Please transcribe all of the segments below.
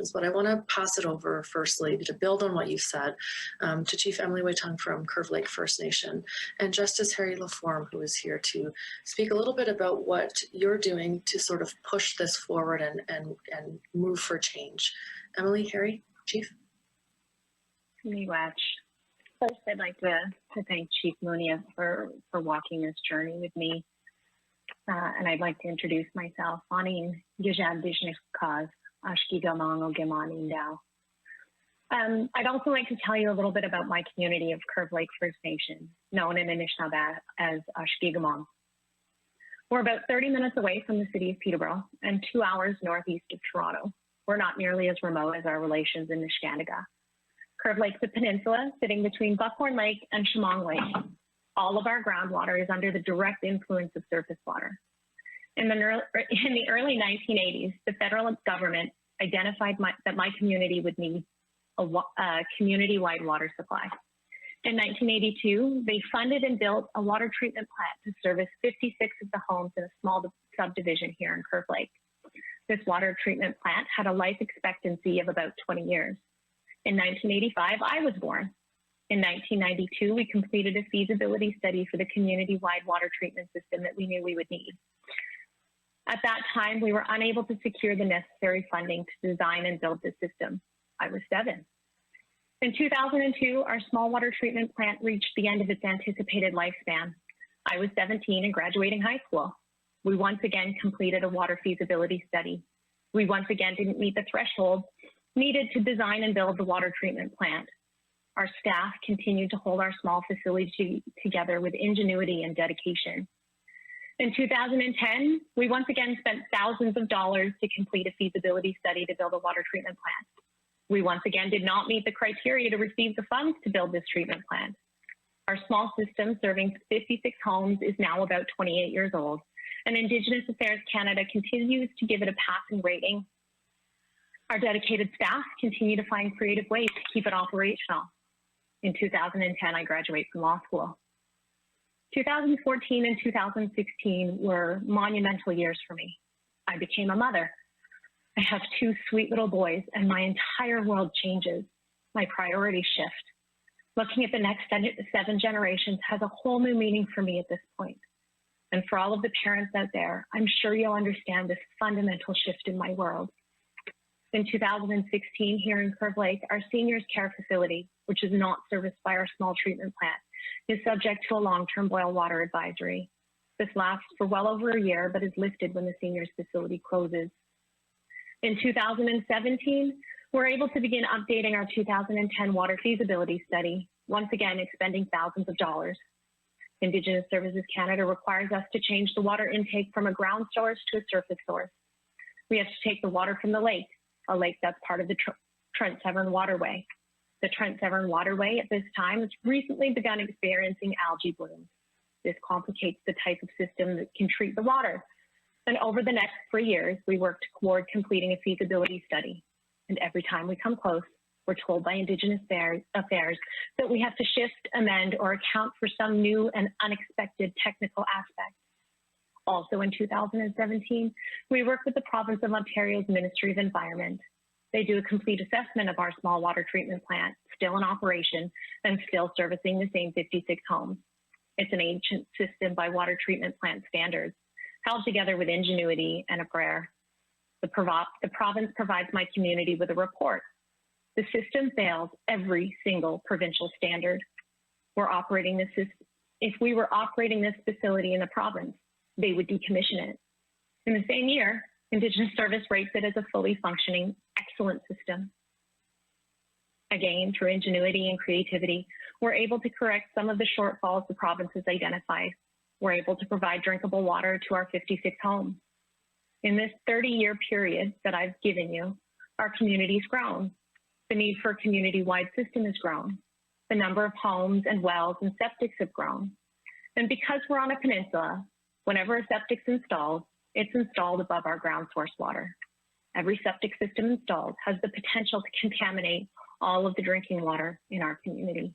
questions, but I want to pass it over firstly to build on what you said to Chief Emily Whetung from Curve Lake First Nation and Justice Harry Laforme, who is here to speak a little bit about what you're doing to sort of push this forward and move for change. Emily, Harry, Chief? First, I'd like to thank Chief Munia for walking this journey with me. And I'd like to introduce myself. I'd also like to tell you a little bit about my community of Curve Lake First Nation, known in Anishinaabe as Ashkigamong. We're about 30 minutes away from the city of Peterborough and 2 hours northeast of Toronto. We're not nearly as remote as our relations in Nishnawbe. Curve Lake's a peninsula sitting between Buckhorn Lake and Chemong Lake. All of our groundwater is under the direct influence of surface water. In the early 1980s, the federal government identified that my community would need a community-wide water supply. In 1982, they funded and built a water treatment plant to service 56 of the homes in a small subdivision here in Curve Lake. This water treatment plant had a life expectancy of about 20 years. In 1985, I was born. In 1992, we completed a feasibility study for the community-wide water treatment system that we knew we would need. At that time, we were unable to secure the necessary funding to design and build the system. I was 7. In 2002, our small water treatment plant reached the end of its anticipated lifespan. I was 17 and graduating high school. We once again completed a water feasibility study. We once again didn't meet the threshold needed to design and build the water treatment plant. Our staff continued to hold our small facility together with ingenuity and dedication. In 2010, we once again spent thousands of dollars to complete a feasibility study to build a water treatment plant. We once again did not meet the criteria to receive the funds to build this treatment plant. Our small system serving 56 homes is now about 28 years old, and Indigenous Affairs Canada continues to give it a passing rating. Our dedicated staff continue to find creative ways to keep it operational. In 2010, I graduated from law school. 2014 and 2016 were monumental years for me. I became a mother. I have 2 sweet little boys, and my entire world changes. My priorities shift. Looking at the next 7 generations has a whole new meaning for me at this point. And for all of the parents out there, I'm sure you'll understand this fundamental shift in my world. In 2016, here in Curve Lake, our seniors care facility, which is not serviced by our small treatment plant, is subject to a long-term boil water advisory. This lasts for well over a year, but is lifted when the seniors facility closes. In 2017, we're able to begin updating our 2010 water feasibility study, once again expending thousands of dollars. Indigenous Services Canada requires us to change the water intake from a ground source to a surface source. We have to take the water from the lake, a lake that's part of the Trent Severn Waterway. The Trent Severn Waterway at this time has recently begun experiencing algae blooms. This complicates the type of system that can treat the water. And over the next 3 years, we worked toward completing a feasibility study. And every time we come close, we're told by Indigenous Affairs that we have to shift, amend, or account for some new and unexpected technical aspect. Also in 2017, we worked with the Province of Ontario's Ministry of Environment. They do a complete assessment of our small water treatment plant, still in operation and still servicing the same 56 homes. It's an ancient system by water treatment plant standards, held together with ingenuity and a prayer. The province provides my community with a report. The system fails every single provincial standard. If we were operating this facility in the province, they would decommission it. In the same year, Indigenous Service rates it as a fully functioning, excellent system. Again, through ingenuity and creativity, we're able to correct some of the shortfalls the province has identified. We're able to provide drinkable water to our 56 homes. In this 30-year period that I've given you, our community's grown. The need for a community-wide system has grown. The number of homes and wells and septics have grown. And because we're on a peninsula, whenever a septic's installed, it's installed above our ground source water. Every septic system installed has the potential to contaminate all of the drinking water in our community.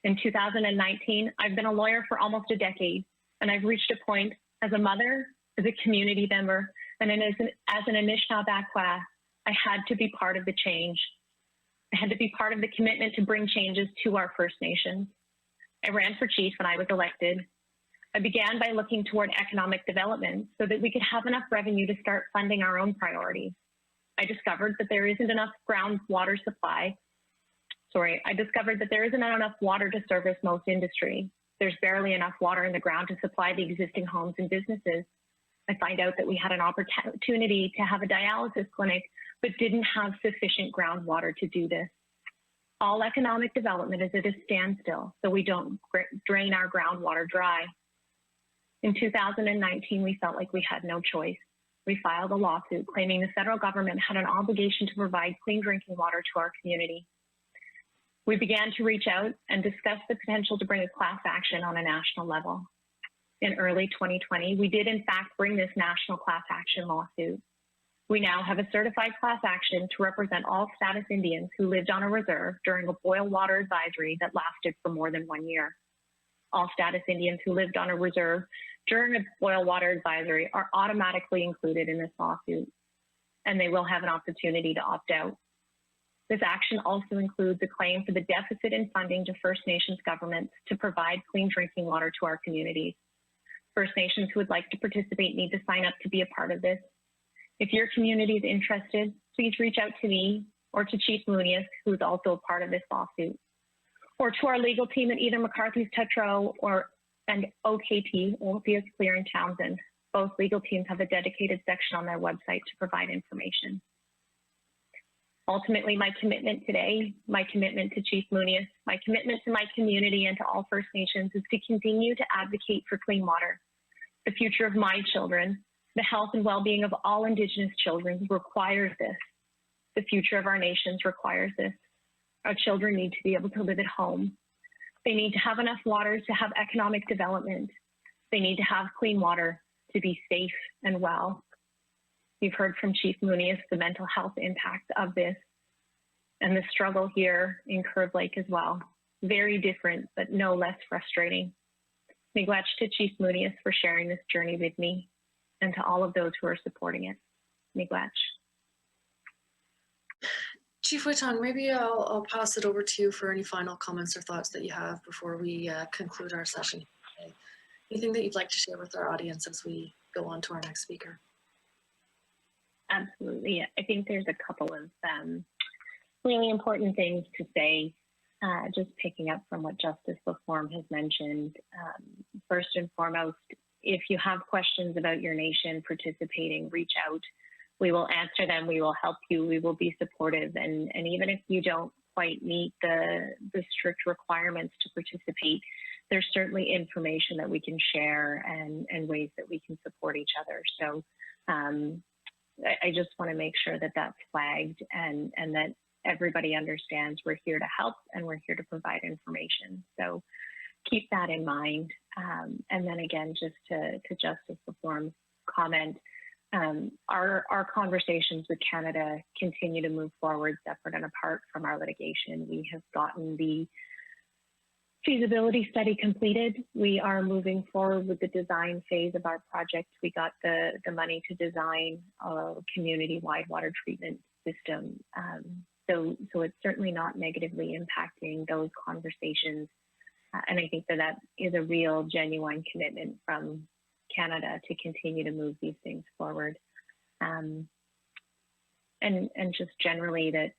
In 2019, I've been a lawyer for almost a decade, and I've reached a point as a mother, as a community member, and as an Anishinaabe I had to be part of the change. I had to be part of the commitment to bring changes to our First Nations. I ran for chief when I was elected. I began by looking toward economic development so that we could have enough revenue to start funding our own priorities. I discovered that there isn't enough groundwater supply. I discovered that there isn't enough water to service most industry. There's barely enough water in the ground to supply the existing homes and businesses. I find out that we had an opportunity to have a dialysis clinic, but didn't have sufficient groundwater to do this. All economic development is at a standstill, so we don't drain our groundwater dry. In 2019, we felt like we had no choice. We filed a lawsuit claiming the federal government had an obligation to provide clean drinking water to our community. We began to reach out and discuss the potential to bring a class action on a national level. In early 2020, we did in fact bring this national class action lawsuit. We now have a certified class action to represent all status Indians who lived on a reserve during a boil water advisory that lasted for more than 1 year. All status Indians who lived on a reserve during a boil water advisory are automatically included in this lawsuit, and they will have an opportunity to opt out. This action also includes a claim for the deficit in funding to First Nations governments to provide clean drinking water to our communities. First Nations who would like to participate need to sign up to be a part of this. If your community is interested, please reach out to me or to Chief Munius, who is also a part of this lawsuit, or to our legal team at either McCarthy's Tetro and OKT, Olympias Clear in Townsend. Both legal teams have a dedicated section on their website to provide information. Ultimately, my commitment today, my commitment to Chief Munius, my commitment to my community and to all First Nations is to continue to advocate for clean water. The future of my children, the health and well-being of all Indigenous children requires this. The future of our nations requires this. Our children need to be able to live at home. They need to have enough water to have economic development. They need to have clean water to be safe and well. You've heard from Chief Munius the mental health impact of this and the struggle here in Curve Lake as well. Very different, but no less frustrating. Miigwech to Chief Munius for sharing this journey with me and to all of those who are supporting it. Miigwech. Chief Whetung, maybe I'll pass it over to you for any final comments or thoughts that you have before we conclude our session today. Anything that you'd like to share with our audience as we go on to our next speaker? Absolutely. I think there's a couple of really important things to say, just picking up from what Justice Laforme has mentioned. First and foremost, if you have questions about your nation participating, reach out. We will answer them. We will help you. We will be supportive. And even if you don't quite meet the strict requirements to participate, there's certainly information that we can share and ways that we can support each other. So I just want to make sure that that's flagged and that everybody understands we're here to help and we're here to provide information. So keep that in mind. And then again, just to Justice Laforme's comment, our conversations with Canada continue to move forward separate and apart from our litigation. We have gotten the feasibility study completed. We are moving forward with the design phase of our project. We got the money to design a community-wide water treatment system. So it's certainly not negatively impacting those conversations. And I think that is a real, genuine commitment from Canada to continue to move these things forward. And just generally that,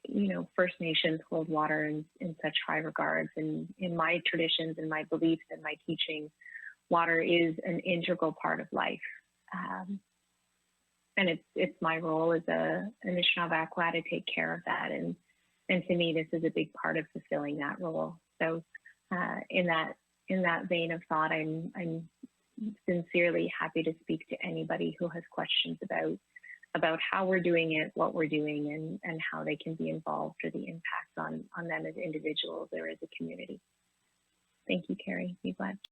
you know, First Nations hold water in such high regards. And in my traditions and my beliefs and my teachings, water is an integral part of life. And it's my role as a Anishinaabe to take care of that. And to me, this is a big part of fulfilling that role. So in that vein of thought, I'm sincerely happy to speak to anybody who has questions about how we're doing it, what we're doing, and how they can be involved, or the impact on them as individuals or as a community. Thank you, Carrie. Be glad.